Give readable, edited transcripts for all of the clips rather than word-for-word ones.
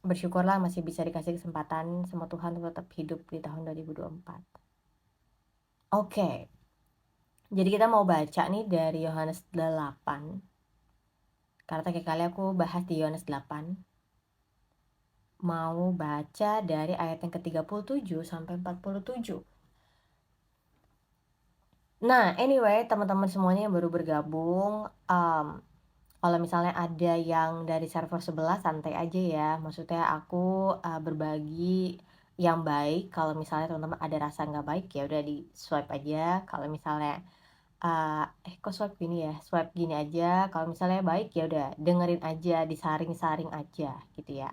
bersyukurlah masih bisa dikasih kesempatan sama Tuhan untuk tetap hidup di tahun 2024. Oke, jadi kita mau baca nih dari Yohanes 8, karena terakhir kali aku bahas di Yohanes 8. Mau baca dari ayat yang ke-37 sampai 47. Nah, anyway, teman-teman semuanya yang baru bergabung, kalau misalnya ada yang dari server sebelah santai aja ya, maksudnya aku, berbagi yang baik. Kalau misalnya teman-teman ada rasa nggak baik, ya udah di-swipe aja. Kalau misalnya, kok swipe gini ya, swipe gini aja. Kalau misalnya baik, ya udah dengerin aja, disaring-saring aja gitu ya.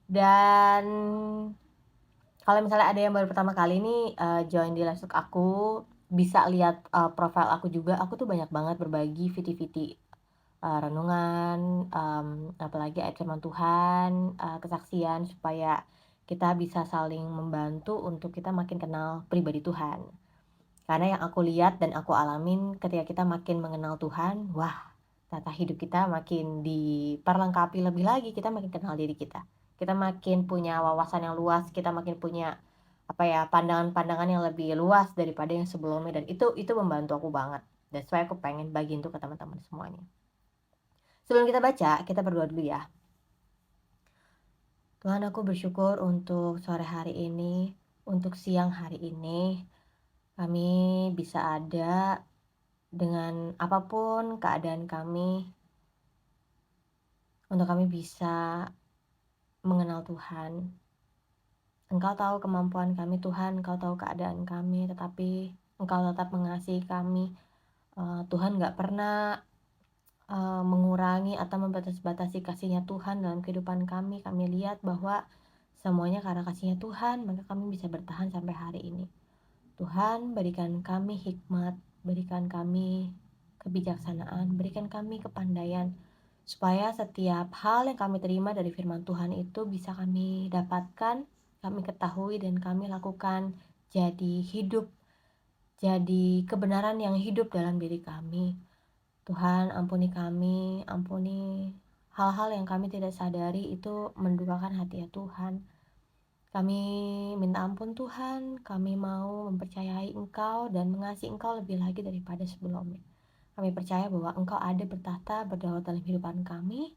Dan kalau misalnya ada yang baru pertama kali nih, join di Livestalk aku, bisa lihat, profile aku juga. Aku tuh banyak banget berbagi viti-viti, renungan, apalagi ayat firman Tuhan, kesaksian, supaya kita bisa saling membantu untuk kita makin kenal pribadi Tuhan. Karena yang aku lihat dan aku alamin ketika kita makin mengenal Tuhan, wah, ternyata hidup kita makin diperlengkapi lebih lagi, kita makin kenal diri kita. Kita makin punya wawasan yang luas, kita makin punya, pandangan-pandangan yang lebih luas daripada yang sebelumnya, dan itu membantu aku banget. That's why aku pengen bagi itu ke teman-teman semuanya. Sebelum kita baca, kita berdoa dulu ya. Tuhan, aku bersyukur untuk sore hari ini, untuk siang hari ini, kami bisa ada dengan apapun keadaan kami, untuk kami bisa mengenal Tuhan. Engkau tahu kemampuan kami Tuhan, Engkau tahu keadaan kami, tetapi Engkau tetap mengasihi kami. Tuhan gak pernah mengurangi atau membatas-batasi kasih-Nya Tuhan dalam kehidupan kami. Kami lihat bahwa semuanya karena kasih-Nya Tuhan, maka kami bisa bertahan sampai hari ini. Tuhan, berikan kami hikmat, berikan kami kebijaksanaan, berikan kami kepandaian, supaya setiap hal yang kami terima dari firman Tuhan itu bisa kami dapatkan, kami ketahui, dan kami lakukan jadi hidup, jadi kebenaran yang hidup dalam diri kami. Tuhan, ampuni kami, ampuni hal-hal yang kami tidak sadari itu mendukakan hati ya Tuhan. Kami minta ampun Tuhan, kami mau mempercayai Engkau dan mengasihi Engkau lebih lagi daripada sebelumnya. Kami percaya bahwa Engkau ada bertahta berdaulat dalam kehidupan kami,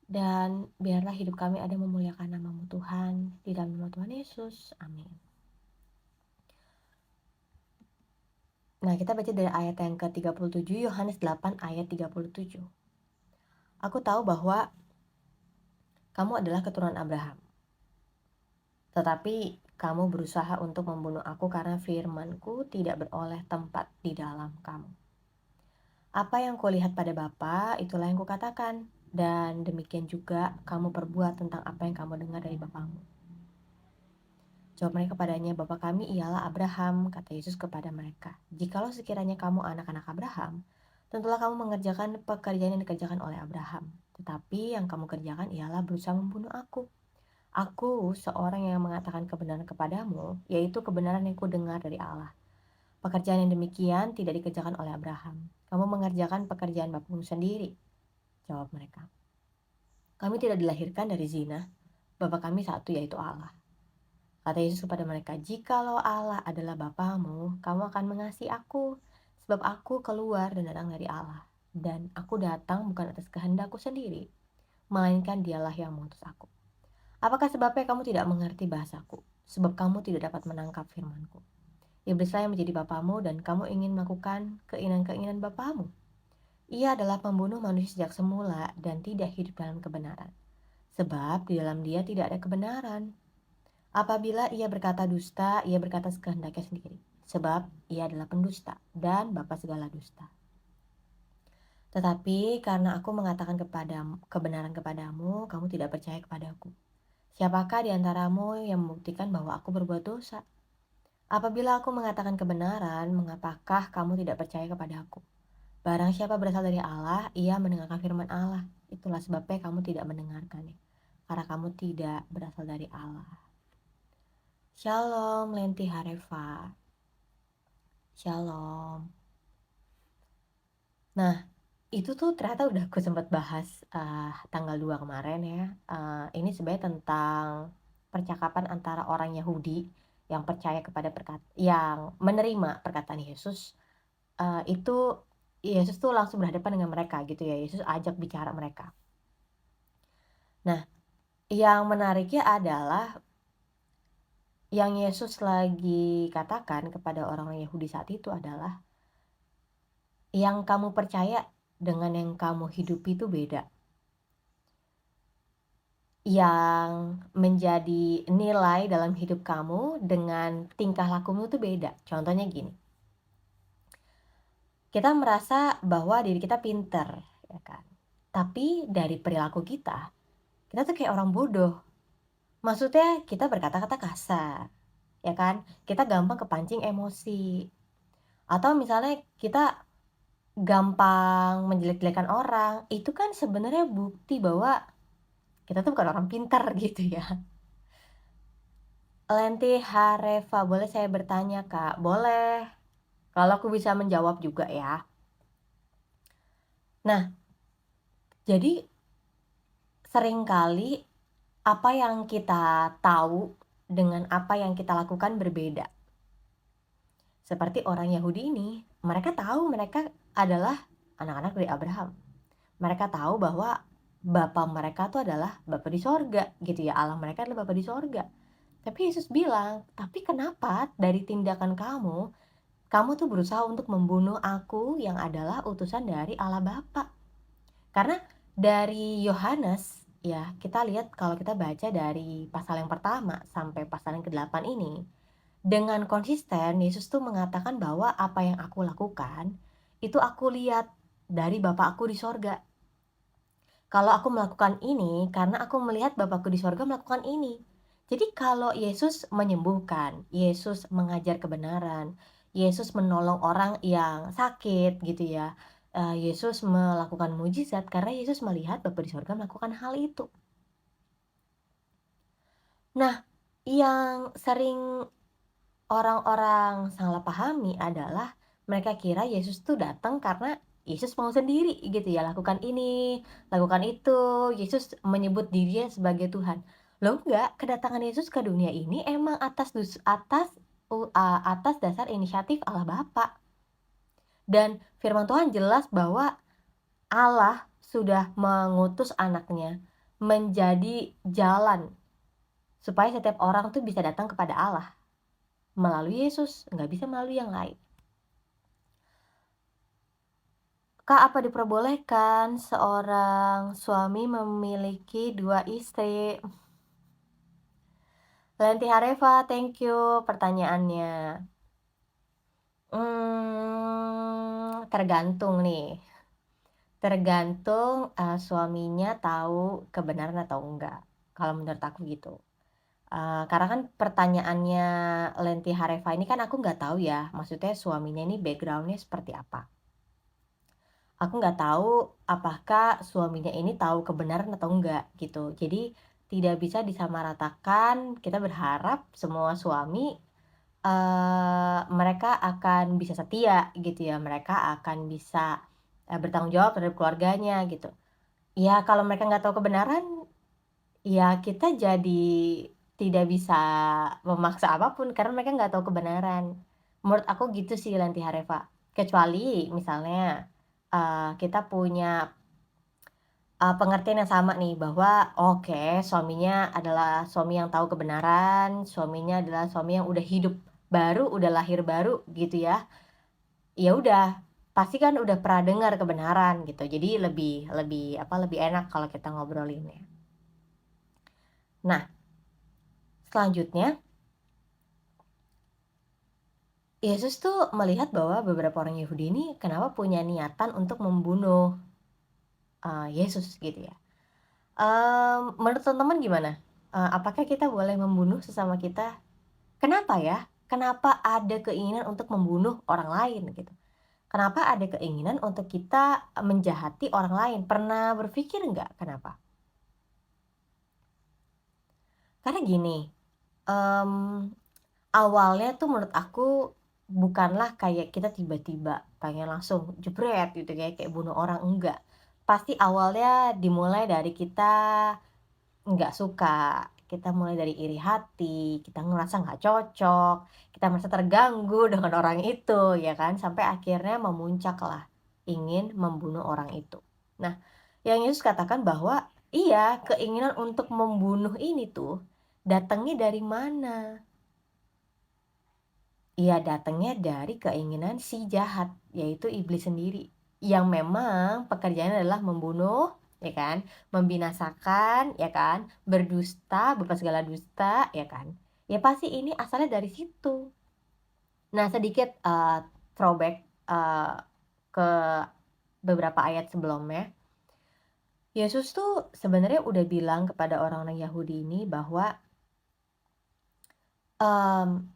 dan biarlah hidup kami ada memuliakan nama-Mu Tuhan, di dalam nama Tuhan Yesus, amin. Nah, kita baca dari ayat yang ke-37, Yohanes 8 ayat 37. Aku tahu bahwa kamu adalah keturunan Abraham, tetapi kamu berusaha untuk membunuh aku karena firman-Ku tidak beroleh tempat di dalam kamu. Apa yang kulihat pada Bapa, itulah yang kukatakan, dan demikian juga kamu perbuat tentang apa yang kamu dengar dari bapamu. Jawab mereka padanya, Bapa kami ialah Abraham, kata Yesus kepada mereka. Jikalau sekiranya kamu anak-anak Abraham, tentulah kamu mengerjakan pekerjaan yang dikerjakan oleh Abraham. Tetapi yang kamu kerjakan ialah berusaha membunuh aku. Aku seorang yang mengatakan kebenaran kepadamu, yaitu kebenaran yang kudengar dari Allah. Pekerjaan yang demikian tidak dikerjakan oleh Abraham. Kamu mengerjakan pekerjaan bapamu sendiri. Jawab mereka. Kami tidak dilahirkan dari zina. Bapa kami satu, yaitu Allah. Kata Yesus kepada mereka, jikalau Allah adalah Bapamu, kamu akan mengasihi aku, sebab aku keluar dan datang dari Allah. Dan aku datang bukan atas kehendakku sendiri, melainkan Dialah yang mengutus aku. Apakah sebabnya kamu tidak mengerti bahasaku? Sebab kamu tidak dapat menangkap firmanku. Iblislah yang menjadi bapamu, dan kamu ingin melakukan keinginan-keinginan bapamu. Ia adalah pembunuh manusia sejak semula dan tidak hidup dalam kebenaran. Sebab di dalam dia tidak ada kebenaran. Apabila ia berkata dusta, ia berkata sekehendaknya sendiri. Sebab ia adalah pendusta dan bapa segala dusta. Tetapi karena aku mengatakan kebenaran kepadamu, kamu tidak percaya kepadaku. Siapakah di antaramu yang membuktikan bahwa aku berbuat dosa? Apabila aku mengatakan kebenaran, mengapakah kamu tidak percaya kepadaku? Barang siapa berasal dari Allah, ia mendengarkan firman Allah. Itulah sebabnya kamu tidak mendengarkannya, karena kamu tidak berasal dari Allah. Shalom Lenti Harefa. Shalom. Nah, itu tuh ternyata udah aku sempat bahas, tanggal 2 kemarin ya, ini sebenarnya tentang percakapan antara orang Yahudi yang percaya kepada yang menerima perkataan Yesus, itu Yesus tuh langsung berhadapan dengan mereka gitu ya, Yesus ajak bicara mereka. Nah, yang menariknya adalah yang Yesus lagi katakan kepada orang-orang Yahudi saat itu adalah, "Yang kamu percaya dengan yang kamu hidupi itu beda. Yang menjadi nilai dalam hidup kamu dengan tingkah lakumu itu beda." Contohnya gini, kita merasa bahwa diri kita pinter, ya kan? Tapi dari perilaku kita tuh kayak orang bodoh. Maksudnya kita berkata-kata kasar, ya kan? Kita gampang kepancing emosi. Atau misalnya kita gampang menjelek-jelekan orang, itu kan sebenarnya bukti bahwa kita tuh bukan orang pintar gitu ya. Lenti Hareva, boleh saya bertanya, Kak? Boleh, kalau aku bisa menjawab juga ya. Nah, jadi seringkali apa yang kita tahu dengan apa yang kita lakukan berbeda. Seperti orang Yahudi ini, mereka tahu mereka adalah anak-anak dari Abraham. Mereka tahu bahwa Bapa mereka tuh adalah Bapa di sorga gitu ya, Allah mereka adalah Bapa di sorga. Tapi Yesus bilang, "Tapi kenapa dari tindakan kamu tuh berusaha untuk membunuh aku yang adalah utusan dari Allah Bapa?" Karena dari Yohanes ya, kita lihat kalau kita baca dari pasal yang pertama sampai pasal yang ke-8 ini, dengan konsisten Yesus tuh mengatakan bahwa apa yang aku lakukan, itu aku lihat dari Bapa aku di sorga. Kalau aku melakukan ini, karena aku melihat Bapakku di sorga melakukan ini. Jadi kalau Yesus menyembuhkan, Yesus mengajar kebenaran, Yesus menolong orang yang sakit gitu ya, Yesus melakukan mujizat karena Yesus melihat Bapa di sorga melakukan hal itu. Nah, yang sering orang-orang salah pahami adalah mereka kira Yesus tuh datang karena Yesus mau sendiri gitu ya, lakukan ini, lakukan itu, Yesus menyebut dirinya sebagai Tuhan. Loh enggak, kedatangan Yesus ke dunia ini emang atas dasar inisiatif Allah Bapa. Dan firman Tuhan jelas bahwa Allah sudah mengutus anaknya menjadi jalan supaya setiap orang tuh bisa datang kepada Allah melalui Yesus, nggak bisa melalui yang lain. Kak, apa diperbolehkan seorang suami memiliki 2 istri? Lenti Hareva, thank you pertanyaannya. Tergantung nih, tergantung, suaminya tahu kebenaran atau enggak, kalau menurut aku gitu. Karena kan pertanyaannya Lenti Hareva ini kan aku nggak tahu ya, maksudnya suaminya ini background-nya seperti apa. Aku nggak tahu apakah suaminya ini tahu kebenaran atau enggak gitu. Jadi tidak bisa disamaratakan, kita berharap semua suami, mereka akan bisa setia gitu ya, mereka akan bisa, bertanggung jawab terhadap keluarganya gitu. Ya kalau mereka nggak tahu kebenaran, ya kita jadi tidak bisa memaksa apapun karena mereka nggak tahu kebenaran. Menurut aku gitu sih Lanti Hareva. Kecuali misalnya, kita punya pengertian yang sama nih bahwa oke, suaminya adalah suami yang tahu kebenaran, suaminya adalah suami yang udah hidup baru, udah lahir baru gitu ya. Ya udah, pasti kan udah pernah dengar kebenaran gitu. Jadi lebih lebih lebih enak kalau kita ngobrolinnya. Nah, selanjutnya Yesus tuh melihat bahwa beberapa orang Yahudi ini kenapa punya niatan untuk membunuh, Yesus gitu ya. Menurut teman-teman gimana? Apakah kita boleh membunuh sesama kita? Kenapa ya? Kenapa ada keinginan untuk membunuh orang lain gitu? Kenapa ada keinginan untuk kita menjahati orang lain? Pernah berpikir nggak kenapa? Karena gini, mmm, awalnya tuh menurut aku bukanlah kayak kita tiba-tiba pengen langsung jebret gitu kayak bunuh orang, enggak. Pasti awalnya dimulai dari kita nggak suka, kita mulai dari iri hati, kita ngerasa nggak cocok, kita merasa terganggu dengan orang itu, ya kan, sampai akhirnya memuncaklah ingin membunuh orang itu. Nah, yang Yesus katakan bahwa iya, keinginan untuk membunuh ini tuh datangnya dari mana? Iya, datangnya dari keinginan si jahat, yaitu iblis sendiri, yang memang pekerjaannya adalah membunuh, ya kan, membinasakan, ya kan, berdusta, berbuat segala dusta, ya kan. Ya pasti ini asalnya dari situ. Nah, sedikit, throwback, ke beberapa ayat sebelumnya, Yesus tuh sebenarnya udah bilang kepada orang-orang Yahudi ini bahwa, mmm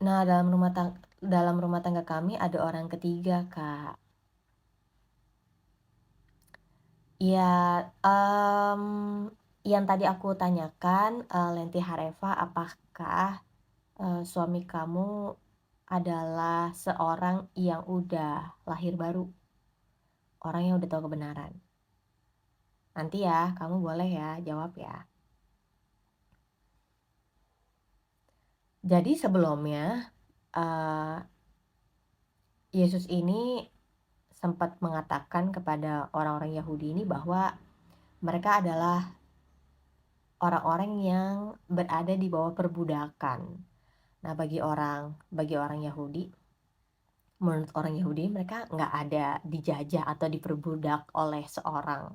nah, dalam rumah tangga kami ada orang ketiga, Kak. Ya, yang tadi aku tanyakan, Lenti Hareva, apakah, suami kamu adalah seorang yang udah lahir baru, orang yang udah tahu kebenaran? Nanti ya, kamu boleh ya jawab ya. Jadi sebelumnya, eee, Yesus ini sempat mengatakan kepada orang-orang Yahudi ini bahwa mereka adalah orang-orang yang berada di bawah perbudakan. Nah, bagi orang Yahudi, menurut orang Yahudi mereka nggak ada dijajah atau diperbudak oleh seorang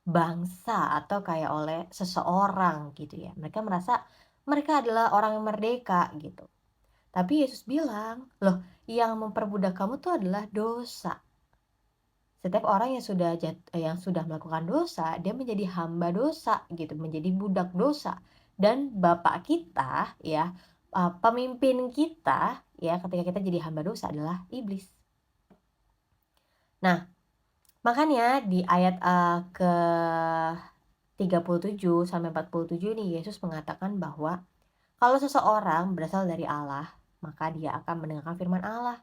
bangsa atau kayak oleh seseorang gitu ya. Mereka merasa mereka adalah orang yang merdeka gitu. Tapi Yesus bilang, "Loh, yang memperbudak kamu tuh adalah dosa." Setiap orang yang sudah melakukan dosa, dia menjadi hamba dosa gitu, menjadi budak dosa. Dan bapak kita ya, pemimpin kita ya ketika kita jadi hamba dosa adalah iblis. Nah, makanya di ayat, ke 37 sampai 47 ini Yesus mengatakan bahwa kalau seseorang berasal dari Allah, maka dia akan mendengarkan firman Allah.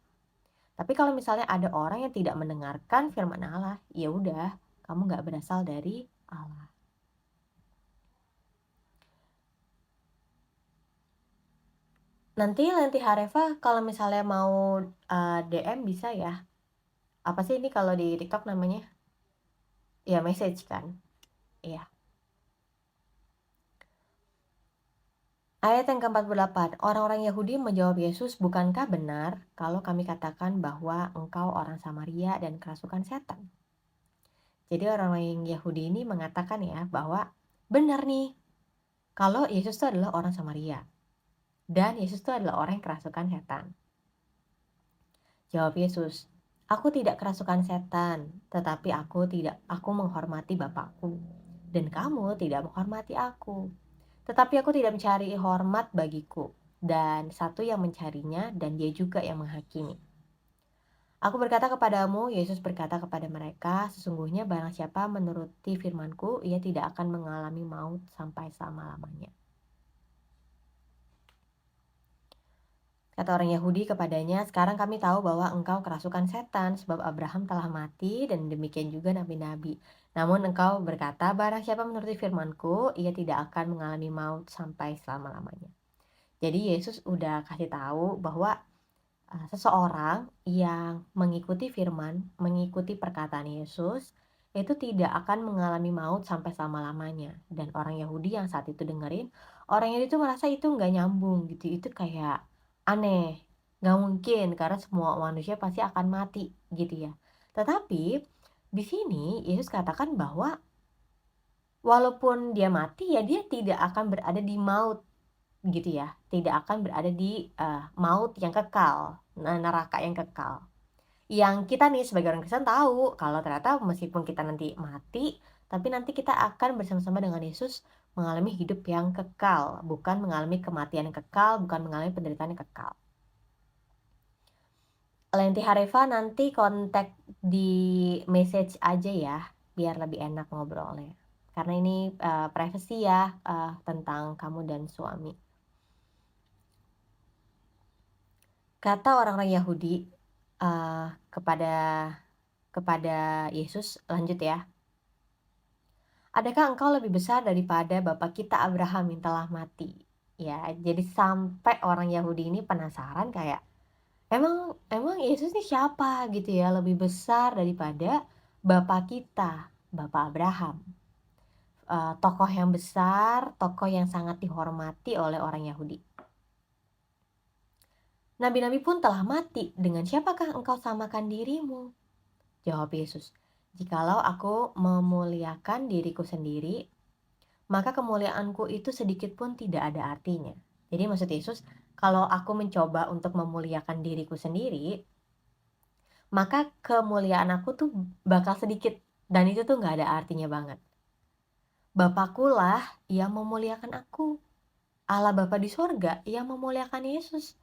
Tapi kalau misalnya ada orang yang tidak mendengarkan firman Allah, ya udah, kamu nggak berasal dari Allah. Nanti Lenti Hareva kalau misalnya mau, DM bisa ya. Apa sih ini kalau di TikTok namanya? Ya message kan? Iya. Ayat yang ke-48, orang-orang Yahudi menjawab Yesus, "Bukankah benar kalau kami katakan bahwa engkau orang Samaria dan kerasukan setan?" Jadi orang-orang Yahudi ini mengatakan ya bahwa benar nih kalau Yesus itu adalah orang Samaria. Dan Yesus itu adalah orang yang kerasukan setan. Jawab Yesus, "Aku tidak kerasukan setan, tetapi aku menghormati Bapakku. Dan kamu tidak menghormati aku. Tetapi aku tidak mencari hormat bagiku. Dan satu yang mencarinya dan dia juga yang menghakimi. Aku berkata kepadamu," Yesus berkata kepada mereka, "sesungguhnya barang siapa menuruti firman-Ku, ia tidak akan mengalami maut sampai selama-lamanya." Kata orang Yahudi kepadanya, "Sekarang kami tahu bahwa engkau kerasukan setan, sebab Abraham telah mati dan demikian juga nabi-nabi. Namun engkau berkata, barang siapa menuruti firman-Ku, ia tidak akan mengalami maut sampai selama-lamanya." Jadi Yesus udah kasih tahu bahwa seseorang yang mengikuti firman, mengikuti perkataan Yesus, itu tidak akan mengalami maut sampai selama-lamanya. Dan orang Yahudi yang saat itu dengerin, orang Yahudi itu merasa itu nggak nyambung gitu, itu kayak aneh, nggak mungkin karena semua manusia pasti akan mati gitu ya. Tetapi di sini Yesus katakan bahwa walaupun dia mati ya dia tidak akan berada di maut gitu ya, tidak akan berada di, maut yang kekal, neraka yang kekal. Yang kita nih sebagai orang Kristen tahu kalau ternyata meskipun kita nanti mati, tapi nanti kita akan bersama-sama dengan Yesus mengalami hidup yang kekal, bukan mengalami kematian yang kekal, bukan mengalami penderitaan yang kekal. Lenti Hareva nanti kontak di message aja ya, biar lebih enak ngobrolnya. karena ini privasi ya, tentang kamu dan suami. Kata orang-orang Yahudi kepada kepada Yesus, lanjut ya, "Adakah engkau lebih besar daripada bapa kita Abraham yang telah mati?" Ya, jadi sampai orang Yahudi ini penasaran kayak, emang emang Yesus ini siapa gitu ya, lebih besar daripada bapa kita, bapa Abraham. Tokoh yang besar, tokoh yang sangat dihormati oleh orang Yahudi. Nabi-nabi pun telah mati, dengan siapakah engkau samakan dirimu? Jawab Yesus, jikalau aku memuliakan diriku sendiri, maka kemuliaanku itu sedikit pun tidak ada artinya. Jadi maksud Yesus, kalau aku mencoba untuk memuliakan diriku sendiri, maka kemuliaan aku tuh bakal sedikit, dan itu tuh gak ada artinya banget. Bapakkulah yang memuliakan aku. Allah Bapa di sorga yang memuliakan Yesus.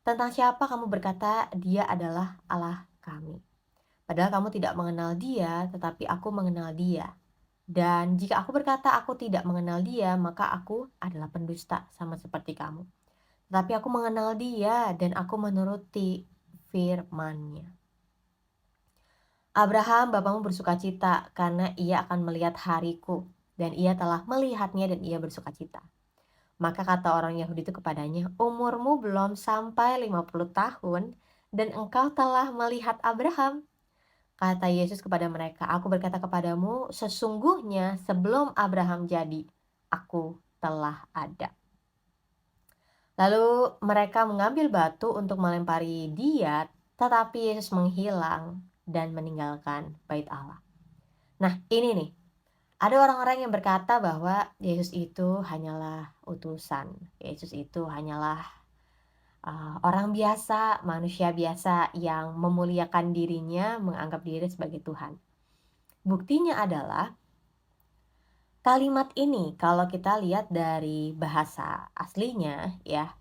Tentang siapa kamu berkata dia adalah Allah kami? Padahal kamu tidak mengenal dia, tetapi aku mengenal dia. Dan jika aku berkata aku tidak mengenal dia, maka aku adalah pendusta sama seperti kamu. Tetapi aku mengenal dia dan aku menuruti firman-Nya. Abraham bapamu bersukacita karena ia akan melihat hariku, dan ia telah melihatnya dan ia bersukacita. Maka kata orang Yahudi itu kepadanya, umurmu belum sampai 50 tahun dan engkau telah melihat Abraham. Kata Yesus kepada mereka, aku berkata kepadamu, sesungguhnya sebelum Abraham jadi, aku telah ada. Lalu mereka mengambil batu untuk melempari dia, tetapi Yesus menghilang dan meninggalkan bait Allah. Nah ini nih, ada orang-orang yang berkata bahwa Yesus itu hanyalah utusan. Yesus itu hanyalah orang biasa, manusia biasa yang memuliakan dirinya, menganggap diri sebagai Tuhan. Buktinya adalah kalimat ini kalau kita lihat dari bahasa aslinya ya.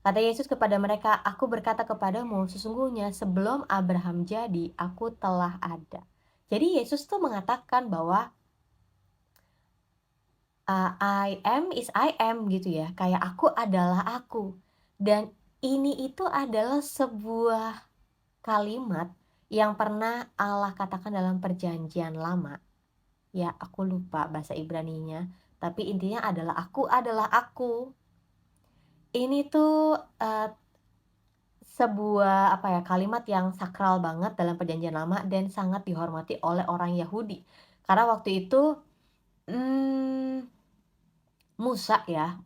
Kata Yesus kepada mereka, aku berkata kepadamu, sesungguhnya sebelum Abraham jadi, aku telah ada. Jadi Yesus tuh mengatakan bahwa I am is I am gitu ya, kayak aku adalah aku. Dan ini itu adalah sebuah kalimat yang pernah Allah katakan dalam perjanjian lama. Ya, aku lupa bahasa Ibraninya, tapi intinya adalah aku adalah aku. Ini tuh sebuah kalimat yang sakral banget dalam perjanjian lama dan sangat dihormati oleh orang Yahudi. Karena waktu itu Musa ya,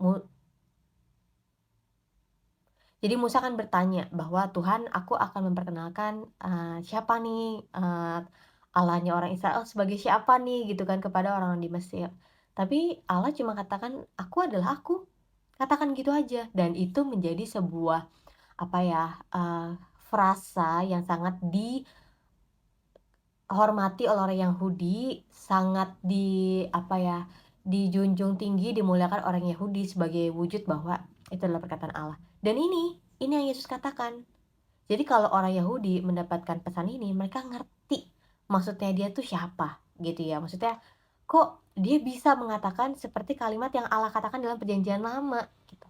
jadi Musa kan bertanya bahwa, "Tuhan, aku akan memperkenalkan, siapa nih, Allahnya orang Israel sebagai siapa nih?" Gitu kan kepada orang di Mesir. Tapi Allah cuma katakan, "Aku adalah aku." Katakan gitu aja dan itu menjadi sebuah frasa yang sangat dihormati oleh orang Yahudi, sangat dijunjung tinggi, dimuliakan orang Yahudi sebagai wujud bahwa itu adalah perkataan Allah. Dan ini yang Yesus katakan. Jadi kalau orang Yahudi mendapatkan pesan ini, mereka ngerti maksudnya dia tuh siapa gitu ya. Maksudnya kok dia bisa mengatakan seperti kalimat yang Allah katakan dalam perjanjian lama gitu.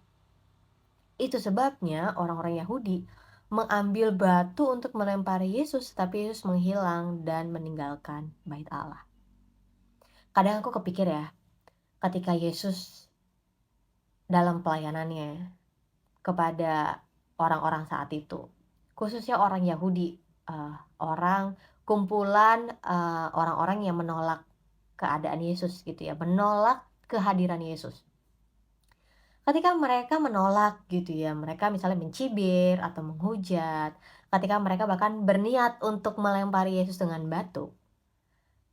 Itu sebabnya orang-orang Yahudi mengambil batu untuk melempari Yesus, tapi Yesus menghilang dan meninggalkan bait Allah. Kadang aku kepikir ya, ketika Yesus dalam pelayanannya kepada orang-orang saat itu, khususnya orang Yahudi, orang kumpulan orang-orang yang menolak keadaan Yesus gitu ya, menolak kehadiran Yesus. Ketika mereka menolak gitu ya, mereka misalnya mencibir atau menghujat, ketika mereka bahkan berniat untuk melempari Yesus dengan batu.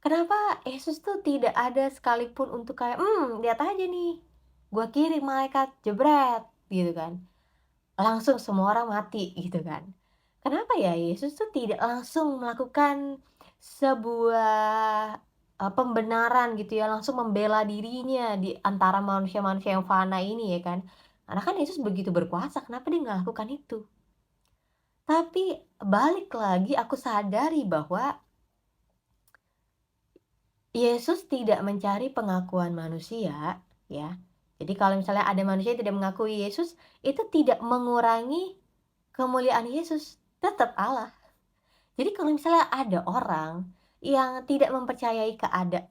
Kenapa Yesus tuh tidak ada sekalipun untuk kayak, lihat aja nih, gua kirim malaikat, jebret, gitu kan. Langsung semua orang mati gitu kan. Kenapa ya Yesus tuh tidak langsung melakukan sebuah pembenaran gitu ya, langsung membela dirinya di antara manusia-manusia yang fana ini ya kan. Karena kan Yesus begitu berkuasa, kenapa dia nggak lakukan itu? Tapi balik lagi aku sadari bahwa Yesus tidak mencari pengakuan manusia, ya. Jadi kalau misalnya ada manusia yang tidak mengakui Yesus, itu tidak mengurangi kemuliaan Yesus, tetap Allah. Jadi kalau misalnya ada orang yang tidak mempercayai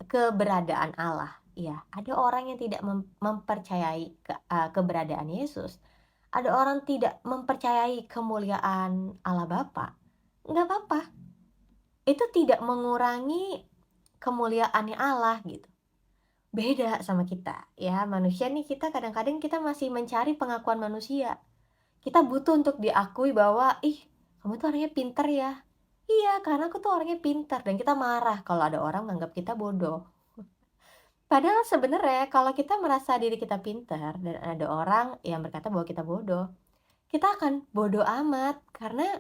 keberadaan Allah, ya, ada orang yang tidak mempercayai keberadaan Yesus, ada orang tidak mempercayai kemuliaan Allah Bapa, nggak apa-apa. Itu tidak mengurangi kemuliaannya Allah gitu. Beda sama kita, ya, manusia nih kita kadang-kadang kita masih mencari pengakuan manusia. Kita butuh untuk diakui bahwa, "Ih, kamu tuh orangnya pinter ya." "Iya, karena aku tuh orangnya pintar," dan kita marah kalau ada orang menganggap kita bodoh. Padahal sebenarnya kalau kita merasa diri kita pintar dan ada orang yang berkata bahwa kita bodoh, kita akan bodoh amat karena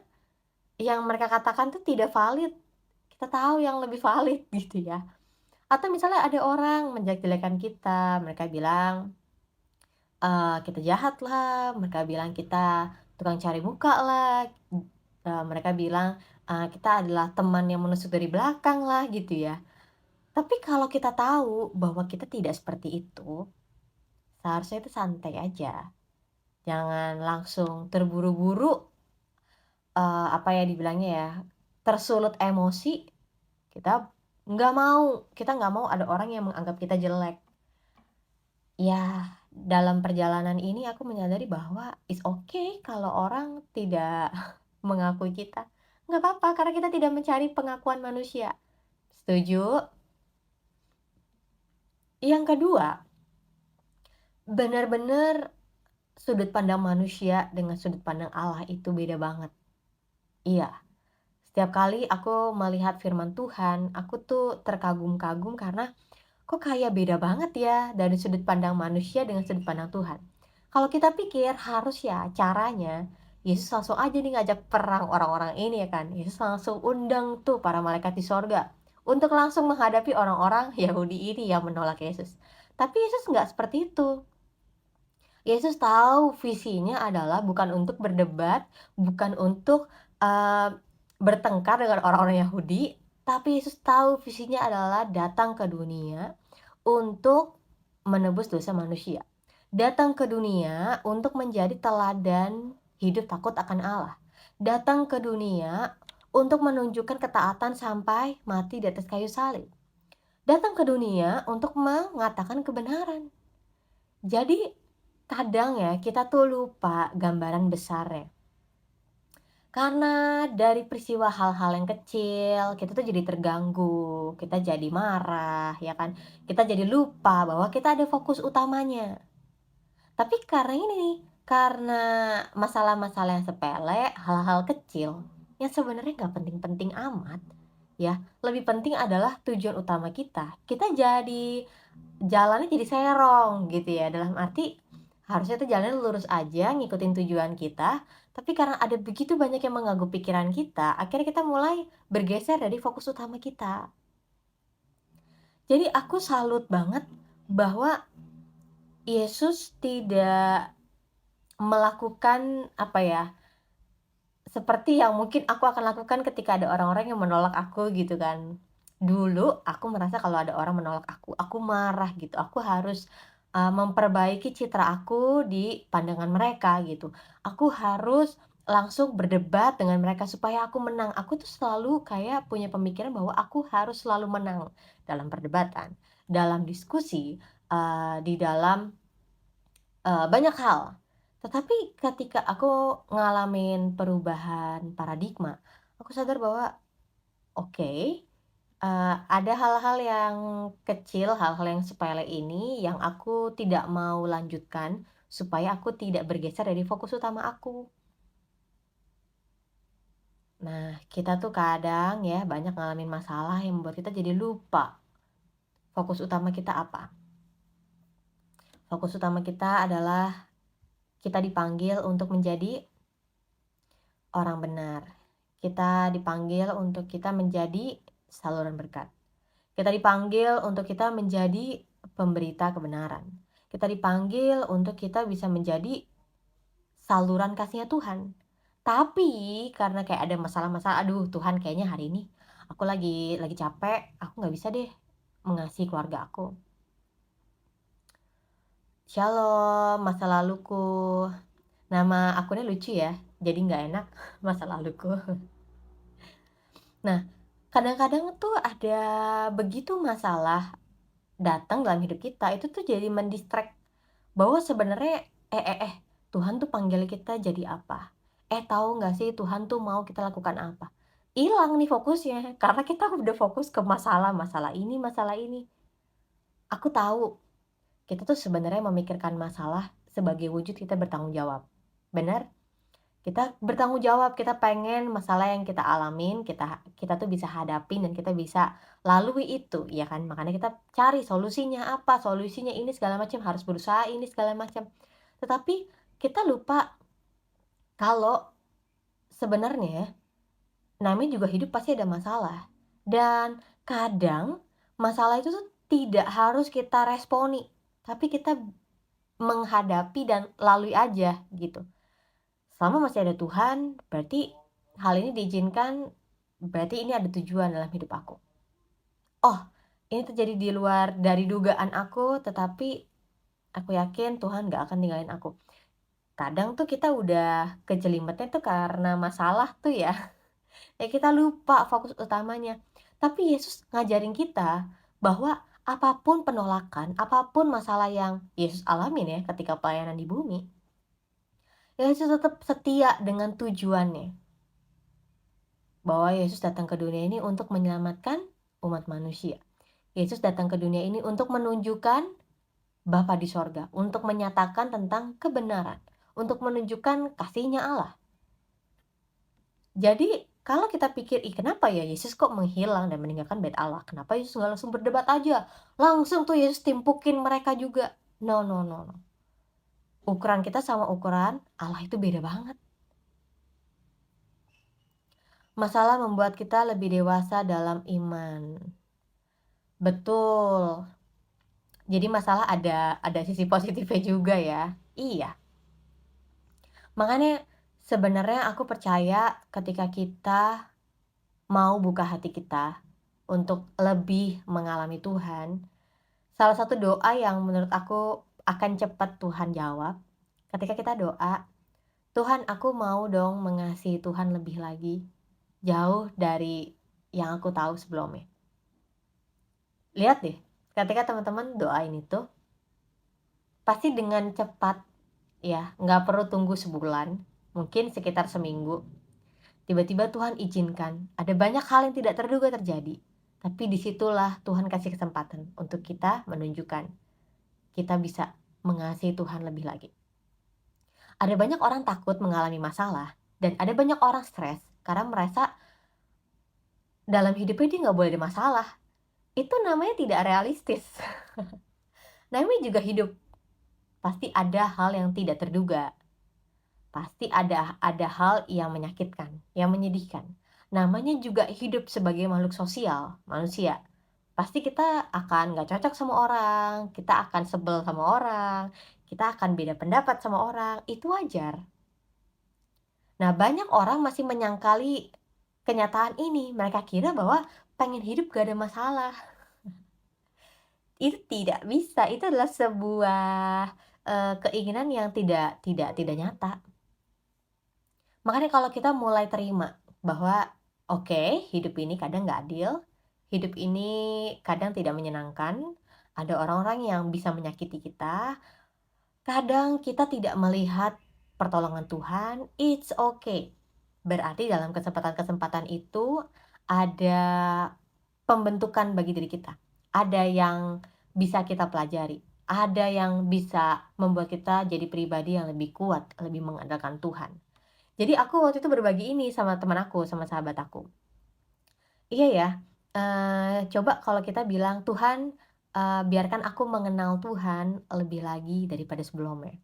yang mereka katakan tuh tidak valid. Kita tahu yang lebih valid gitu ya. Atau misalnya ada orang menjelek-jelekan kita, mereka bilang, kita jahat lah, mereka bilang kita tukang cari muka lah, mereka bilang, kita adalah teman yang menusuk dari belakang lah gitu ya. Tapi kalau kita tahu bahwa kita tidak seperti itu, seharusnya itu santai aja. Jangan langsung terburu-buru, apa ya dibilangnya ya, tersulut emosi, kita nggak mau ada orang yang menganggap kita jelek. Ya, dalam perjalanan ini aku menyadari bahwa it's okay kalau orang tidak mengakui kita. Nggak apa-apa karena kita tidak mencari pengakuan manusia. Setuju? Yang kedua, benar-benar sudut pandang manusia dengan sudut pandang Allah itu beda banget. Iya, setiap kali aku melihat firman Tuhan, aku tuh terkagum-kagum karena kok kayak beda banget ya dari sudut pandang manusia dengan sudut pandang Tuhan. Kalau kita pikir harus ya caranya, Yesus langsung aja nih ngajak perang orang-orang ini ya kan. Yesus langsung undang tuh para malaikat di sorga untuk langsung menghadapi orang-orang Yahudi ini yang menolak Yesus. Tapi Yesus nggak seperti itu. Yesus tahu visinya adalah bukan untuk berdebat, bukan untuk eee, bertengkar dengan orang-orang Yahudi, tapi Yesus tahu visinya adalah datang ke dunia untuk menebus dosa manusia. Datang ke dunia untuk menjadi teladan hidup takut akan Allah. Datang ke dunia untuk menunjukkan ketaatan sampai mati di atas kayu salib. Datang ke dunia untuk mengatakan kebenaran. Jadi kadang ya kita tuh lupa gambaran besarnya. Karena dari peristiwa hal-hal yang kecil, kita tuh jadi terganggu, kita jadi marah, ya kan? Kita jadi lupa bahwa kita ada fokus utamanya. Tapi karena ini nih, karena masalah-masalah yang sepele, hal-hal kecil, yang sebenarnya nggak penting-penting amat, ya. Lebih penting adalah tujuan utama kita. Kita jadi jalannya jadi serong gitu ya, dalam arti harusnya tuh jalannya lurus aja ngikutin tujuan kita, tapi karena ada begitu banyak yang mengganggu pikiran kita, akhirnya kita mulai bergeser dari fokus utama kita. Jadi aku salut banget bahwa Yesus tidak melakukan, apa ya, seperti yang mungkin aku akan lakukan ketika ada orang-orang yang menolak aku gitu kan. Dulu aku merasa kalau ada orang menolak aku marah gitu. Aku harus, memperbaiki citra aku di pandangan mereka gitu. Aku harus langsung berdebat dengan mereka supaya aku menang. Aku tuh selalu kayak punya pemikiran bahwa aku harus selalu menang dalam perdebatan, dalam diskusi, di dalam banyak hal. Tetapi ketika aku ngalamin perubahan paradigma, aku sadar bahwa oke, ada hal-hal yang kecil, hal-hal yang sepele ini yang aku tidak mau lanjutkan supaya aku tidak bergeser dari fokus utama aku. Nah, kita tuh kadang ya banyak ngalamin masalah yang membuat kita jadi lupa fokus utama kita apa. Fokus utama kita adalah kita dipanggil untuk menjadi orang benar. Kita dipanggil untuk kita menjadi saluran berkat. Kita dipanggil untuk kita menjadi pemberita kebenaran. Kita dipanggil untuk kita bisa menjadi saluran kasihnya Tuhan. Tapi karena kayak ada masalah-masalah, aduh Tuhan kayaknya hari ini aku lagi capek, aku nggak bisa deh mengasihi keluarga aku. Shalom, masa laluku. Nama akunnya lucu ya, jadi nggak enak, masa laluku. Nah, kadang-kadang tuh ada begitu masalah datang dalam hidup kita, itu tuh jadi mendistract bahwa sebenarnya Tuhan tuh panggil kita jadi apa? Tahu nggak sih Tuhan tuh mau kita lakukan apa? Hilang nih fokusnya, karena kita udah fokus ke masalah ini, masalah ini. Aku tahu, kita tuh sebenarnya memikirkan masalah sebagai wujud kita bertanggung jawab. Benar? Kita bertanggung jawab, kita pengen masalah yang kita alamin, kita tuh bisa hadapin dan kita bisa lalui itu, ya kan? Makanya kita cari solusinya apa, solusinya ini segala macam, harus berusaha ini segala macam. Tetapi kita lupa kalau sebenarnya namanya juga hidup pasti ada masalah. Dan kadang masalah itu tuh tidak harus kita responi, tapi kita menghadapi dan lalui aja gitu. Selama masih ada Tuhan, berarti hal ini diizinkan, berarti ini ada tujuan dalam hidup aku. Oh, ini terjadi di luar dari dugaan aku, tetapi aku yakin Tuhan gak akan ninggalin aku. Kadang tuh kita udah kejelimetnya tuh karena masalah tuh ya. Ya kita lupa fokus utamanya. Tapi Yesus ngajarin kita bahwa apapun penolakan, apapun masalah yang Yesus alamin ya ketika pelayanan di bumi, Yesus tetap setia dengan tujuannya. Bahwa Yesus datang ke dunia ini untuk menyelamatkan umat manusia. Yesus datang ke dunia ini untuk menunjukkan Bapa di sorga, untuk menyatakan tentang kebenaran, untuk menunjukkan kasih-Nya Allah. Jadi kalau kita pikir, kenapa ya Yesus kok menghilang dan meninggalkan bait Allah? Kenapa Yesus nggak langsung berdebat aja? Langsung tuh Yesus timpukin mereka juga. No, no, no, no. Ukuran kita sama ukuran Allah itu beda banget. Masalah membuat kita lebih dewasa dalam iman. Betul. Jadi masalah ada sisi positifnya juga ya. Iya. Makanya sebenarnya aku percaya ketika kita mau buka hati kita untuk lebih mengalami Tuhan, salah satu doa yang menurut aku akan cepat Tuhan jawab, ketika kita doa, Tuhan aku mau dong mengasihi Tuhan lebih lagi, jauh dari yang aku tahu sebelumnya. Lihat deh, ketika teman-teman doain itu, pasti dengan cepat ya, nggak perlu tunggu sebulan, mungkin sekitar seminggu, tiba-tiba Tuhan izinkan, ada banyak hal yang tidak terduga terjadi. Tapi disitulah Tuhan kasih kesempatan untuk kita menunjukkan kita bisa mengasihi Tuhan lebih lagi. Ada banyak orang takut mengalami masalah, dan ada banyak orang stres karena merasa dalam hidupnya dia nggak boleh ada masalah. Itu namanya tidak realistis. Namanya juga hidup. Pasti ada hal yang tidak terduga. Pasti ada hal yang menyakitkan, yang menyedihkan. Namanya juga hidup sebagai makhluk sosial, manusia. Pasti kita akan gak cocok sama orang, kita akan sebel sama orang, kita akan beda pendapat sama orang, itu wajar. Nah, banyak orang masih menyangkali kenyataan ini. Mereka kira bahwa pengen hidup gak ada masalah. Itu tidak bisa, itu adalah sebuah keinginan yang tidak nyata. Makanya kalau kita mulai terima bahwa oke, hidup ini kadang nggak adil, hidup ini kadang tidak menyenangkan, ada orang-orang yang bisa menyakiti kita, kadang kita tidak melihat pertolongan Tuhan, it's okay. Berarti dalam kesempatan-kesempatan itu ada pembentukan bagi diri kita. Ada yang bisa kita pelajari, ada yang bisa membuat kita jadi pribadi yang lebih kuat, lebih mengandalkan Tuhan. Jadi aku waktu itu berbagi ini sama teman aku, sama sahabat aku. Iya ya, coba kalau kita bilang, "Tuhan, biarkan aku mengenal Tuhan lebih lagi daripada sebelumnya."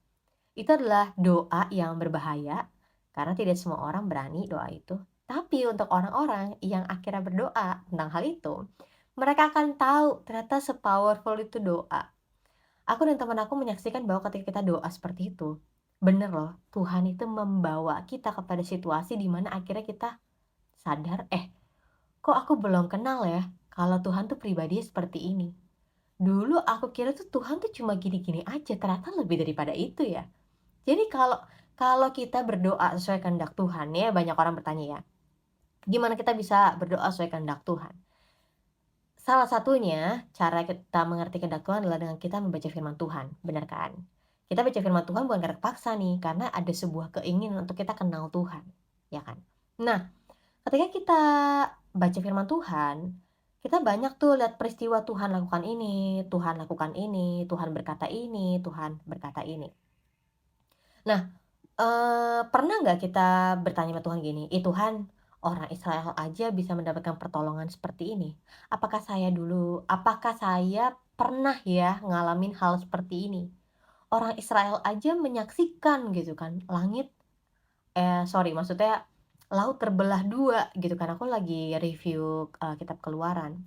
Itu adalah doa yang berbahaya, karena tidak semua orang berani doa itu. Tapi untuk orang-orang yang akhirnya berdoa tentang hal itu, mereka akan tahu ternyata se-powerful itu doa. Aku dan teman aku menyaksikan bahwa ketika kita doa seperti itu, bener loh, Tuhan itu membawa kita kepada situasi di mana akhirnya kita sadar, kok aku belum kenal ya? kalau Tuhan tuh pribadinya seperti ini. Dulu aku kira tuh Tuhan tuh cuma gini-gini aja, ternyata lebih daripada itu ya. Jadi kalau kalau kita berdoa sesuai kehendak Tuhan ya, banyak orang bertanya ya, gimana kita bisa berdoa sesuai kehendak Tuhan? Salah satunya cara kita mengerti kehendak Tuhan adalah dengan kita membaca firman Tuhan, benar kan? Kita baca firman Tuhan bukan karena paksa nih, karena ada sebuah keinginan untuk kita kenal Tuhan, ya kan? Nah, ketika kita baca firman Tuhan, kita banyak tuh lihat peristiwa Tuhan lakukan ini, Tuhan lakukan ini, Tuhan berkata ini, Tuhan berkata ini. Nah, pernah nggak kita bertanya sama Tuhan gini, "Ih Tuhan, orang Israel aja bisa mendapatkan pertolongan seperti ini. Apakah saya pernah ya ngalamin hal seperti ini? Orang Israel aja menyaksikan," gitu kan, maksudnya laut terbelah 2 gitu kan, aku lagi review, kitab Keluaran.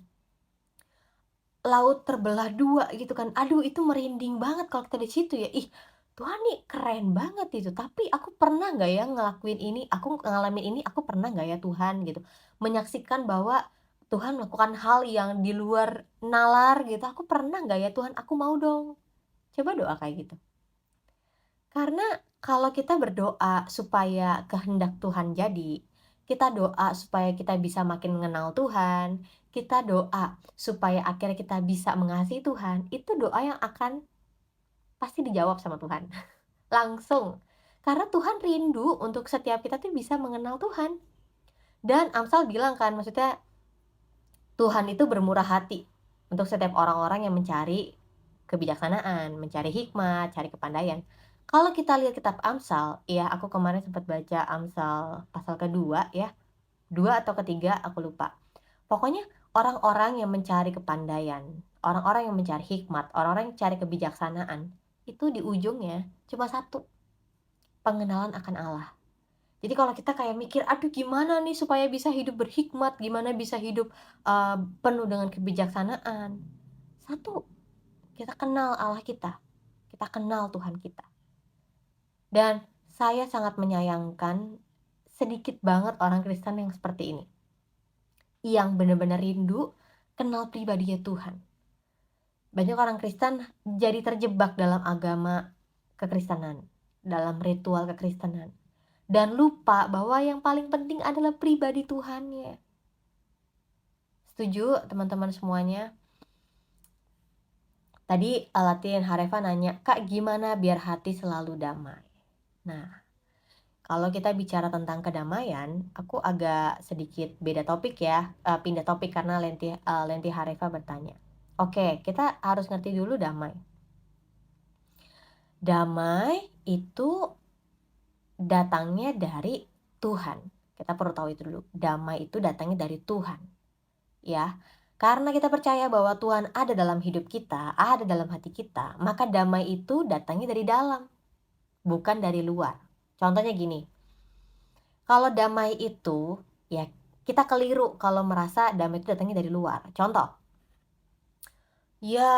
Laut terbelah 2 gitu kan, aduh itu merinding banget kalau kita di situ ya, ih Tuhan nih keren banget itu, tapi aku pernah nggak ya ngelakuin ini, aku ngalamin ini, aku pernah nggak ya Tuhan gitu, menyaksikan bahwa Tuhan melakukan hal yang di luar nalar gitu, aku pernah nggak ya Tuhan, aku mau dong. Coba doa kayak gitu. Karena kalau kita berdoa supaya kehendak Tuhan jadi, kita doa supaya kita bisa makin mengenal Tuhan, kita doa supaya akhirnya kita bisa mengasihi Tuhan, itu doa yang akan pasti dijawab sama Tuhan. Langsung. Karena Tuhan rindu untuk setiap kita tuh bisa mengenal Tuhan. Dan Amsal bilang kan, maksudnya Tuhan itu bermurah hati untuk setiap orang-orang yang mencari kebijaksanaan, mencari hikmat, cari kepandaian. Kalau kita lihat kitab Amsal, ya aku kemarin sempat baca Amsal pasal kedua ya, 2 atau ketiga aku lupa. Pokoknya orang-orang yang mencari kepandaian, orang-orang yang mencari hikmat, orang-orang yang cari kebijaksanaan, itu di ujungnya cuma satu, pengenalan akan Allah. Jadi kalau kita kayak mikir, aduh gimana nih supaya bisa hidup berhikmat, gimana bisa hidup penuh dengan kebijaksanaan. Satu, kita kenal Allah kita kenal Tuhan kita. Dan saya sangat menyayangkan sedikit banget orang Kristen yang seperti ini. Yang benar-benar rindu kenal pribadinya Tuhan. Banyak orang Kristen jadi terjebak dalam agama kekristenan, dalam ritual kekristenan. Dan lupa bahwa yang paling penting adalah pribadi Tuhannya. Setuju teman-teman semuanya? Tadi Latin Harefa nanya, Kak gimana biar hati selalu damai? Nah, kalau kita bicara tentang kedamaian, aku agak sedikit beda topik ya, pindah topik karena Lenti Harefa bertanya. Oke, kita harus ngerti dulu damai. Damai itu datangnya dari Tuhan. Kita perlu tahu itu dulu. Damai itu datangnya dari Tuhan. Ya, karena kita percaya bahwa Tuhan ada dalam hidup kita, ada dalam hati kita, maka damai itu datangnya dari dalam, bukan dari luar. Contohnya gini, kalau damai itu, ya kita keliru kalau merasa damai itu datangnya dari luar. Contoh, ya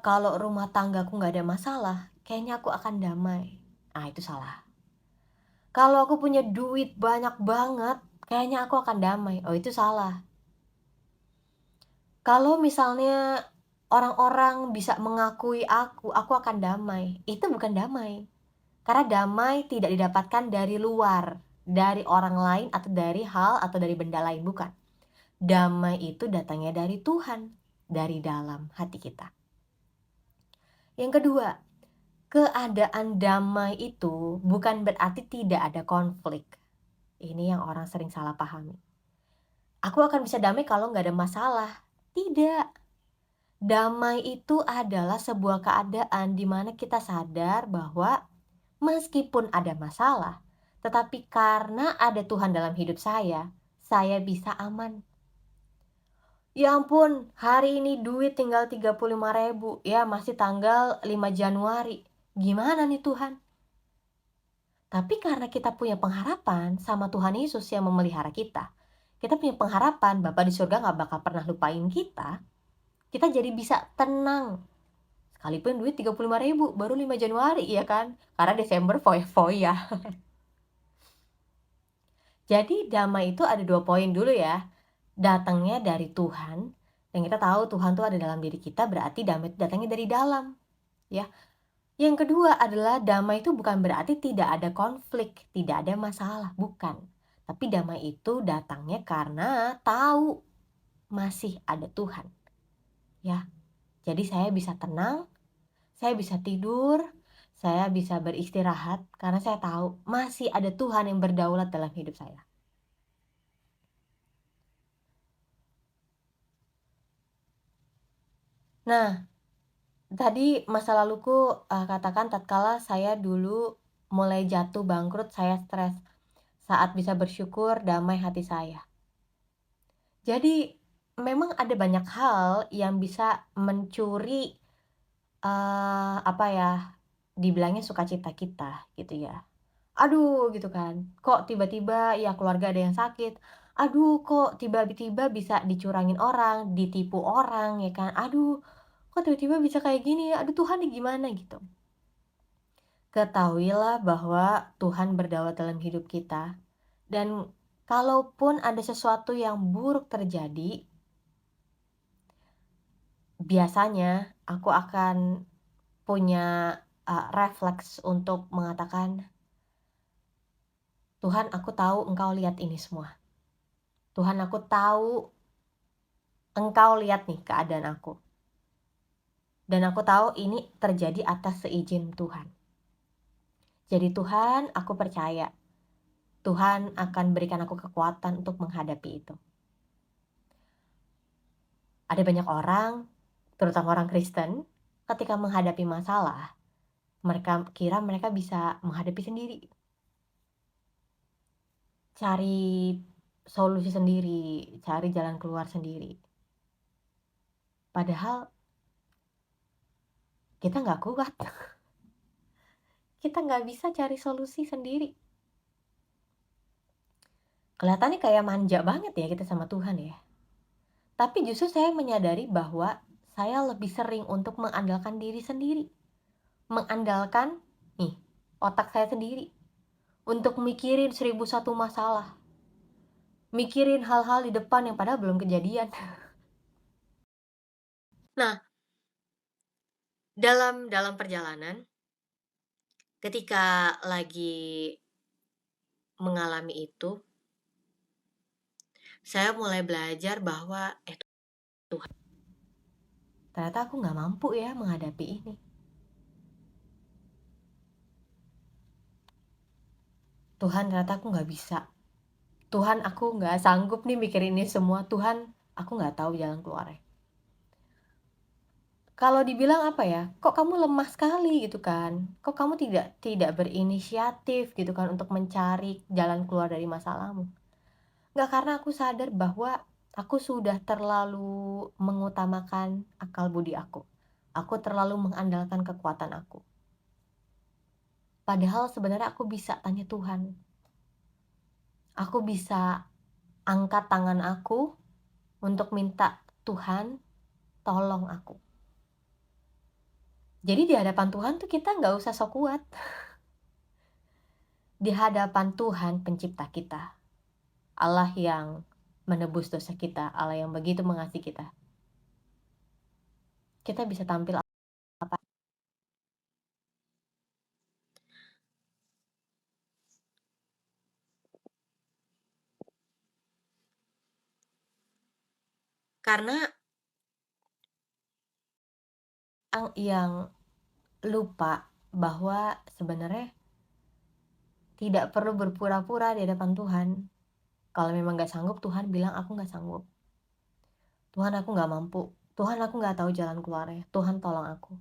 kalau rumah tanggaku nggak ada masalah, kayaknya aku akan damai. Ah itu salah. Kalau aku punya duit banyak banget, kayaknya aku akan damai. Oh itu salah. Kalau misalnya orang-orang bisa mengakui aku akan damai. Itu bukan damai. Karena damai tidak didapatkan dari luar, dari orang lain atau dari hal atau dari benda lain, bukan. Damai itu datangnya dari Tuhan, dari dalam hati kita. Yang kedua, keadaan damai itu bukan berarti tidak ada konflik. Ini yang orang sering salah pahami. Aku akan bisa damai kalau nggak ada masalah. Tidak. Damai itu adalah sebuah keadaan di mana kita sadar bahwa meskipun ada masalah, tetapi karena ada Tuhan dalam hidup saya bisa aman. Ya ampun, hari ini duit tinggal 35.000, ya masih tanggal 5 Januari. Gimana nih Tuhan? Tapi karena kita punya pengharapan sama Tuhan Yesus yang memelihara kita, kita punya pengharapan Bapa di surga gak bakal pernah lupain kita jadi bisa tenang. Sekalipun duit 35.000 baru 5 Januari ya kan, karena Desember foya-foya. Jadi damai itu ada 2 poin dulu ya, datangnya dari Tuhan Dan kita tahu Tuhan tuh ada dalam diri kita, berarti damai itu datangnya dari dalam, ya. Yang kedua adalah damai itu bukan berarti tidak ada konflik, tidak ada masalah, bukan. Tapi damai itu datangnya karena tahu masih ada Tuhan, ya. Jadi saya bisa tenang, saya bisa tidur, saya bisa beristirahat karena saya tahu masih ada Tuhan yang berdaulat dalam hidup saya. Nah, tadi masa laluku, katakan tatkala saya dulu mulai jatuh bangkrut, saya stres. Saat bisa bersyukur, damai hati saya. Jadi memang ada banyak hal yang bisa mencuri, apa ya, dibilangnya sukacita kita gitu ya. Aduh gitu kan, kok tiba-tiba ya keluarga ada yang sakit, aduh kok tiba-tiba bisa dicurangin orang, ditipu orang ya kan, aduh kok tiba-tiba bisa kayak gini ya, aduh Tuhan nih gimana gitu. Ketahuilah bahwa Tuhan berdaulat dalam hidup kita, dan kalaupun ada sesuatu yang buruk terjadi, biasanya aku akan punya, refleks untuk mengatakan, "Tuhan, aku tahu Engkau lihat ini semua. Tuhan, aku tahu Engkau lihat nih keadaan aku. Dan aku tahu ini terjadi atas seizin Tuhan. Jadi Tuhan, aku percaya Tuhan akan berikan aku kekuatan untuk menghadapi itu." Ada banyak orang, terutama orang Kristen, ketika menghadapi masalah, mereka kira mereka bisa menghadapi sendiri. Cari solusi sendiri, cari jalan keluar sendiri. Padahal kita nggak kuat. Kita nggak bisa cari solusi sendiri. Kelihatannya kayak manja banget ya kita sama Tuhan ya. Tapi justru saya menyadari bahwa saya lebih sering untuk mengandalkan diri sendiri. Mengandalkan nih otak saya sendiri. Untuk mikirin 1001 masalah. Mikirin hal-hal di depan yang padahal belum kejadian. Nah, dalam perjalanan, ketika lagi mengalami itu, saya mulai belajar bahwa Tuhan, ternyata aku nggak mampu ya menghadapi ini. Tuhan, ternyata aku nggak bisa. Tuhan, aku nggak sanggup nih mikirin ini semua. Tuhan, aku nggak tahu jalan keluarnya. Kalau dibilang apa ya, kok kamu lemah sekali gitu kan, kok kamu tidak berinisiatif gitu kan untuk mencari jalan keluar dari masalahmu. Nggak, karena aku sadar bahwa aku sudah terlalu mengutamakan akal budi aku terlalu mengandalkan kekuatan aku. Padahal sebenarnya aku bisa tanya Tuhan, aku bisa angkat tangan aku untuk minta Tuhan tolong aku. Jadi di hadapan Tuhan tuh kita nggak usah sok kuat. Di hadapan Tuhan pencipta kita, Allah yang menebus dosa kita, Allah yang begitu mengasihi kita, kita bisa tampil apa? Karena yang lupa bahwa sebenarnya tidak perlu berpura-pura di hadapan Tuhan. Kalau memang gak sanggup, Tuhan bilang aku gak sanggup. Tuhan, aku gak mampu. Tuhan, aku gak tahu jalan keluarnya. Tuhan, tolong aku.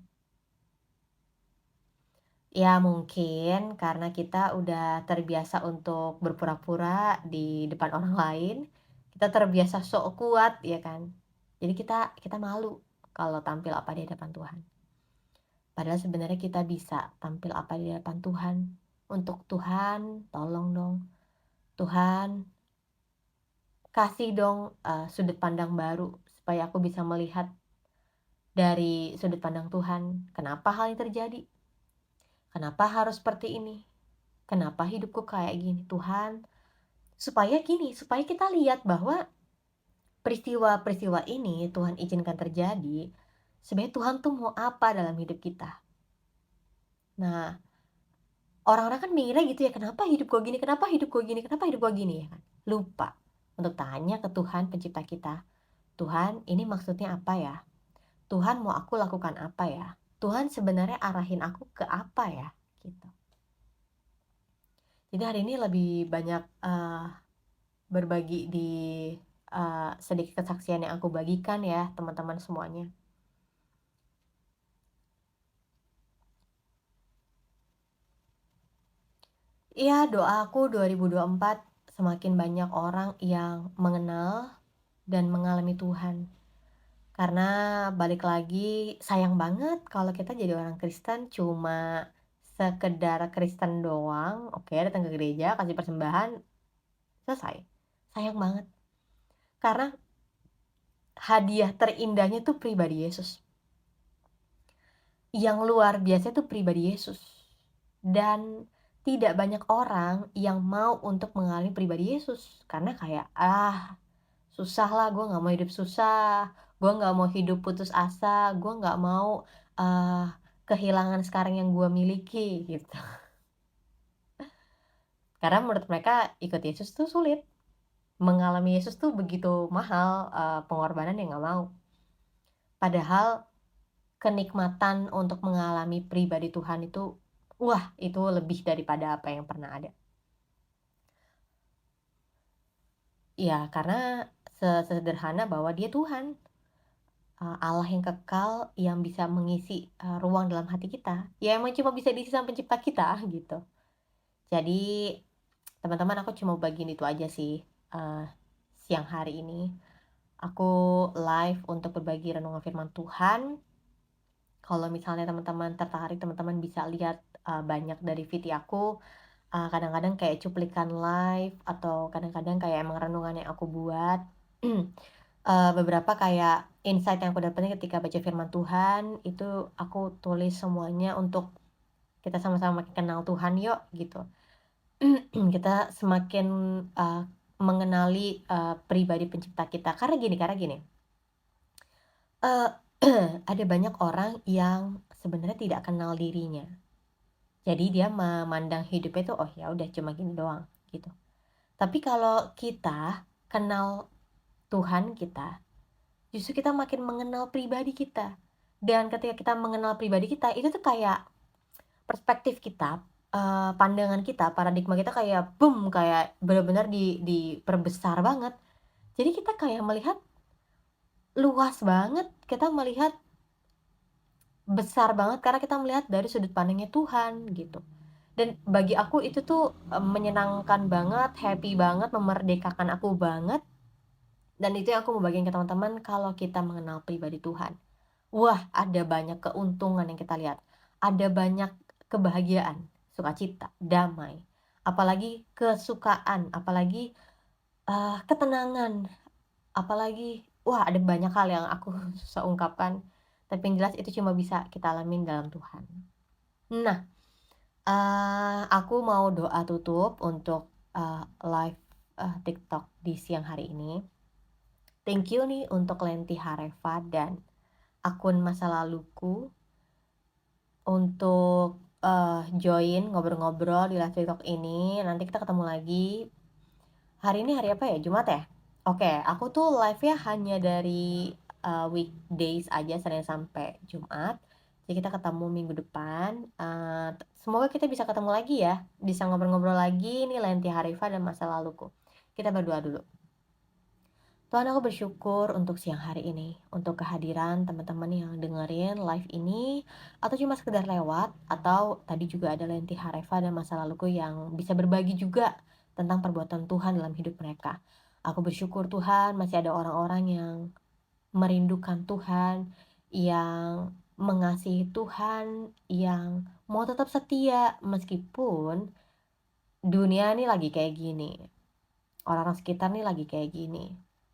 Ya mungkin karena kita udah terbiasa untuk berpura-pura di depan orang lain, kita terbiasa sok kuat ya kan. Jadi kita malu kalau tampil apa di hadapan Tuhan. Padahal sebenarnya kita bisa tampil apa di hadapan Tuhan. Untuk Tuhan, tolong dong. Tuhan, kasih dong sudut pandang baru supaya aku bisa melihat dari sudut pandang Tuhan. Kenapa hal ini terjadi? Kenapa harus seperti ini? Kenapa hidupku kayak gini? Tuhan, supaya kita lihat bahwa peristiwa-peristiwa ini Tuhan izinkan terjadi, sebenarnya Tuhan tuh mau apa dalam hidup kita. Nah, orang-orang kan mikirnya gitu ya, "Kenapa hidup gue gini? Kenapa hidup gue gini? Kenapa hidup gue gini?" Ya kan. Lupa untuk tanya ke Tuhan pencipta kita, "Tuhan, ini maksudnya apa ya? Tuhan mau aku lakukan apa ya? Tuhan sebenarnya arahin aku ke apa ya?" Gitu. Jadi hari ini lebih banyak, berbagi di, sedikit kesaksian yang aku bagikan ya, teman-teman semuanya. Iya, doaku 2024 semakin banyak orang yang mengenal dan mengalami Tuhan. Karena balik lagi, sayang banget kalau kita jadi orang Kristen cuma sekedar Kristen doang, oke datang ke gereja, kasih persembahan, selesai. Sayang banget. Karena hadiah terindahnya tuh pribadi Yesus. Yang luar biasa itu pribadi Yesus. Dan tidak banyak orang yang mau untuk mengalami pribadi Yesus. Karena kayak, susah lah, gue nggak mau hidup susah, gue nggak mau hidup putus asa, gue nggak mau, eee, kehilangan sekarang yang gue miliki, gitu. Karena menurut mereka ikut Yesus tuh sulit, mengalami Yesus tuh begitu mahal, pengorbanan yang nggak mau. Padahal kenikmatan untuk mengalami pribadi Tuhan itu, wah itu lebih daripada apa yang pernah ada. Ya karena sesederhana bahwa dia Tuhan. Allah yang kekal yang bisa mengisi, ruang dalam hati kita, ya emang cuma bisa diisi sama pencipta kita gitu. Jadi teman-teman aku cuma bagiin itu aja sih, siang hari ini. Aku live untuk berbagi renungan firman Tuhan. Kalau misalnya teman-teman tertarik, teman-teman bisa lihat, banyak dari video aku, kadang-kadang kayak cuplikan live atau kadang-kadang kayak emang renungan yang aku buat. Beberapa kayak insight yang aku dapetin ketika baca firman Tuhan, itu aku tulis semuanya untuk kita sama-sama makin kenal Tuhan yuk, gitu. Kita semakin, eee, mengenali, pribadi pencipta kita. Karena gini, eee, ada banyak orang yang sebenarnya tidak kenal dirinya. Jadi dia memandang hidupnya itu, "Oh ya udah cuma gini doang," gitu. Tapi kalau kita kenal Tuhan kita, justru kita makin mengenal pribadi kita. Dan ketika kita mengenal pribadi kita, itu tuh kayak perspektif kita, pandangan kita, paradigma kita kayak boom, kayak benar-benar diperbesar banget. Jadi kita kayak melihat luas banget, kita melihat besar banget karena kita melihat dari sudut pandangnya Tuhan gitu. Dan bagi aku itu tuh, menyenangkan banget, happy banget, memerdekakan aku banget, dan itu yang aku mau bagiin ke teman-teman kalau kita mengenal pribadi Tuhan. Wah, ada banyak keuntungan yang kita lihat, ada banyak kebahagiaan, sukacita, damai, apalagi kesukaan, apalagi, ketenangan, apalagi wah ada banyak hal yang aku susah ungkapkan, tapi yang jelas itu cuma bisa kita alamin dalam Tuhan. Nah, aku mau doa tutup untuk, live, TikTok di siang hari ini. Thank you nih untuk Lenti Hareva dan akun masa laluku untuk, join ngobrol-ngobrol di live TikTok ini. Nanti kita ketemu lagi. Hari ini hari apa ya? Jumat ya? Oke, aku tuh live-nya hanya dari, weekdays aja, Senin sampai Jumat. Jadi kita ketemu minggu depan, semoga kita bisa ketemu lagi ya, bisa ngobrol-ngobrol lagi nih Lenti Hareva dan masa laluku. Kita berdoa dulu. Tuhan, aku bersyukur untuk siang hari ini, untuk kehadiran teman-teman yang dengerin live ini, atau cuma sekedar lewat, atau tadi juga ada Lenti Hareva dan masa laluku yang bisa berbagi juga tentang perbuatan Tuhan dalam hidup mereka. Aku bersyukur Tuhan masih ada orang-orang yang merindukan Tuhan, yang mengasihi Tuhan, yang mau tetap setia meskipun dunia ini lagi kayak gini. Orang-orang sekitar nih lagi kayak gini,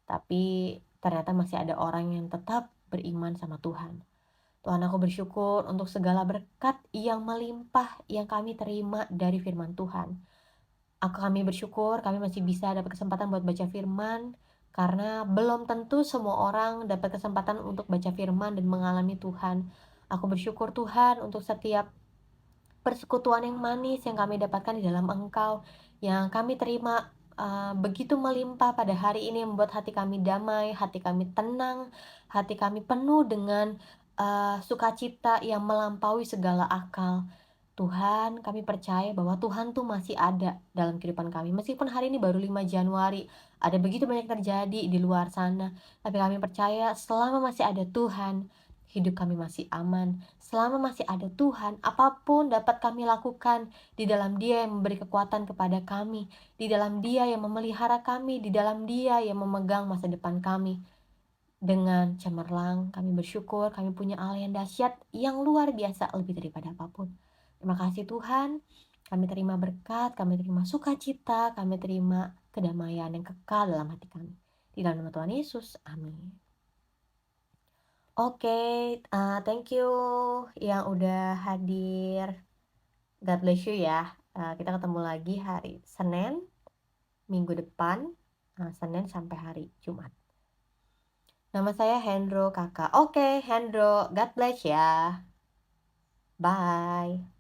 tapi ternyata masih ada orang yang tetap beriman sama Tuhan. Tuhan, aku bersyukur untuk segala berkat yang melimpah yang kami terima dari firman Tuhan. Kami bersyukur kami masih bisa dapat kesempatan buat baca firman, Karena belum tentu semua orang dapat kesempatan untuk baca firman dan mengalami Tuhan. Aku bersyukur Tuhan untuk setiap persekutuan yang manis yang kami dapatkan di dalam Engkau, yang kami terima begitu melimpah pada hari ini, membuat hati kami damai, hati kami tenang, hati kami penuh dengan sukacita yang melampaui segala akal. Tuhan, kami percaya bahwa Tuhan tuh masih ada dalam kehidupan kami. Meskipun hari ini baru 5 Januari, ada begitu banyak terjadi di luar sana, tapi kami percaya selama masih ada Tuhan, hidup kami masih aman. Selama masih ada Tuhan, apapun dapat kami lakukan di dalam Dia yang memberi kekuatan kepada kami, di dalam Dia yang memelihara kami, di dalam Dia yang memegang masa depan kami. Dengan cemerlang, kami bersyukur kami punya Allah yang dahsyat, yang luar biasa lebih daripada apapun. Terima kasih Tuhan, kami terima berkat, kami terima sukacita, kami terima kedamaian yang kekal dalam hati kami. Di dalam nama Tuhan Yesus, amin. Oke, thank you yang udah hadir. God bless you ya. Kita ketemu lagi hari Senin, minggu depan, Senin sampai hari Jumat. Nama saya Hendro Kakak. Oke, Hendro, God bless ya. Bye.